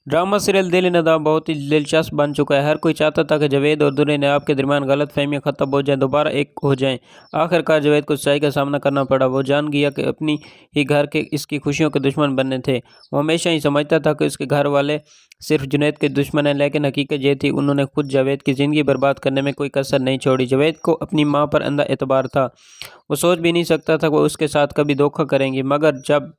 Drama serial दिल नदाम बहुत ही दिलचस्प बन चुका है। हर कोई चाहता था कि जावेद और दुर्रे नयाब के दरमियान गलत फहमियाँ खत्म हो जाएं, दोबारा एक हो जाएं। आखिरकार जावेद को सच्चाई का सामना करना पड़ा। वो जान गया कि अपनी ही घर के इसकी खुशियों के दुश्मन बनने थे। वो हमेशा ही समझता था कि उसके घर वाले सिर्फ जुनैद के दुश्मन हैं, लेकिन हकीकत ये थी उन्होंने खुद जावेद की ज़िंदगी बर्बाद करने में कोई कसर नहीं छोड़ी। जावेद को अपनी माँ पर अंधा एतबार था। वो सोच भी नहीं सकता था कि वो उसके साथ कभी धोखा करेंगी, मगर जब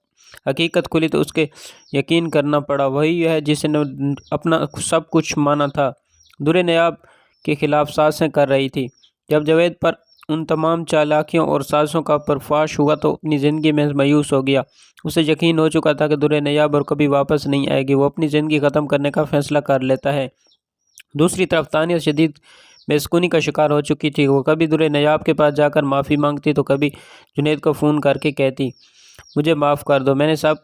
हकीकत खुली तो उसके यकीन करना पड़ा। वही है जिसने अपना सब कुछ माना था। दुर्रे नयाब के खिलाफ साजिशें कर रही थी। जब जावेद पर उन तमाम चालाकियों और साजिशों का पर्दाफाश हुआ तो अपनी ज़िंदगी में मायूस हो गया। उसे यकीन हो चुका था कि दुर्रे नयाब और कभी वापस नहीं आएगी। वो अपनी ज़िंदगी ख़त्म करने का फैसला कर लेता है। दूसरी तरफ तानिया शदीद बेसुकूनी का शिकार हो चुकी थी। वो कभी दुर्रे नयाब के पास जाकर माफ़ी मांगती तो कभी जुनैद को फ़ोन करके कहती, मुझे माफ़ कर दो, मैंने सब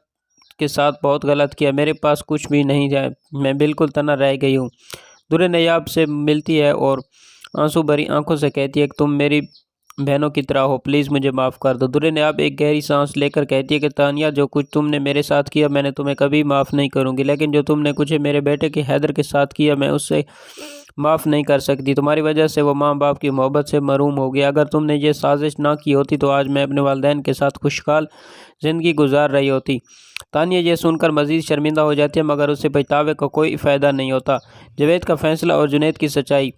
के साथ बहुत गलत किया, मेरे पास कुछ भी नहीं है, मैं बिल्कुल तना रह गई हूँ। दुर्रे नयाब से मिलती है और आंसू भरी आंखों से कहती है कि तुम मेरी बहनों की तरह हो, प्लीज़ मुझे माफ़ कर दो। दुर्रे नयाब एक गहरी सांस लेकर कहती है कि तानिया, जो कुछ तुमने मेरे साथ किया मैंने तुम्हें कभी माफ़ नहीं करूँगी, लेकिन जो तुमने कुछ मेरे बेटे के हैदर के साथ किया मैं उससे माफ़ नहीं कर सकती। तुम्हारी वजह से वो माँ बाप की मोहब्बत से महरूम हो गया। अगर तुमने ये साजिश ना की होती तो आज मैं अपने वालिदैन के साथ खुशहाल ज़िंदगी गुजार रही होती। तानिया ये सुनकर मज़ीद शर्मिंदा हो जाती है, मगर उसे पछतावे का कोई फ़ायदा नहीं होता। जावेद का फ़ैसला और जुनैद की सच्चाई।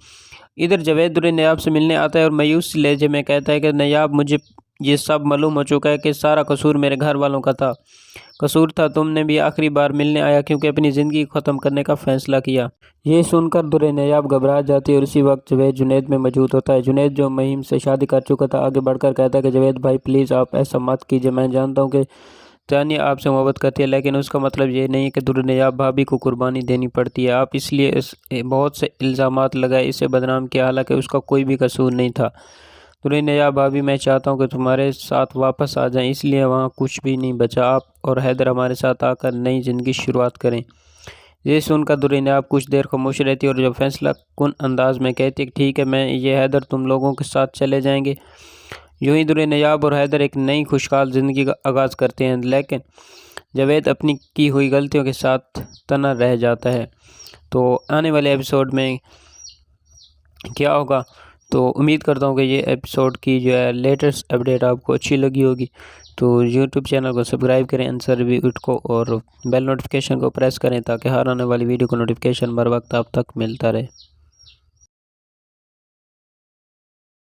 इधर जावेद दुर्रे नयाब से मिलने आता है और मायूस लहजे में कहता है कि नयाब, मुझे ये सब मालूम हो चुका है कि सारा कसूर मेरे घर वालों का था। कसूर था तुमने भी आखिरी बार मिलने आया क्योंकि अपनी ज़िंदगी ख़त्म करने का फ़ैसला किया। ये सुनकर दुर्रे नयाब घबरा जाती है और उसी वक्त जावेद जुनैद में मौजूद होता है। जुनैद जो महीम से शादी कर चुका था आगे बढ़कर कहता है कि जावेद भाई प्लीज़ आप ऐसा मत कीजिए। मैं जानता हूँ कि तानिया आपसे मोहब्बत करती है, लेकिन उसका मतलब ये नहीं है कि दुर्रे नयाब भाभी को कुर्बानी देनी पड़ती है। आप इसलिए बहुत से इल्ज़ामात लगाए, इसे बदनाम किया, हालांकि उसका कोई भी कसूर नहीं था। दुर्रे नयाब भाभी, मैं चाहता हूँ कि तुम्हारे साथ वापस आ जाएं, इसलिए वहाँ कुछ भी नहीं बचा। आप और हैदर हमारे साथ आकर नई ज़िंदगी शुरुआत करें। ये सुनकर दुर्रे नयाब कुछ देर खामोश रहती है और जब फैसला कुन अंदाज में कहती है ठीक है, मैं ये हैदर तुम लोगों के साथ चले जाएंगे। यूं ही दुर्रे नयाब और हैदर एक नई खुशहाल ज़िंदगी का आगाज़ करते हैं, लेकिन जावेद अपनी की हुई गलतियों के साथ तना रह जाता है। तो आने वाले एपिसोड में क्या होगा, तो उम्मीद करता हूँ कि ये एपिसोड की जो है लेटेस्ट अपडेट आपको अच्छी लगी होगी। तो यूट्यूब चैनल को सब्सक्राइब करें आंसर रिव्यूट को और बेल नोटिफिकेशन को प्रेस करें ताकि हर आने वाली वीडियो को नोटिफिकेशन बर वक्त आप तक मिलता रहे।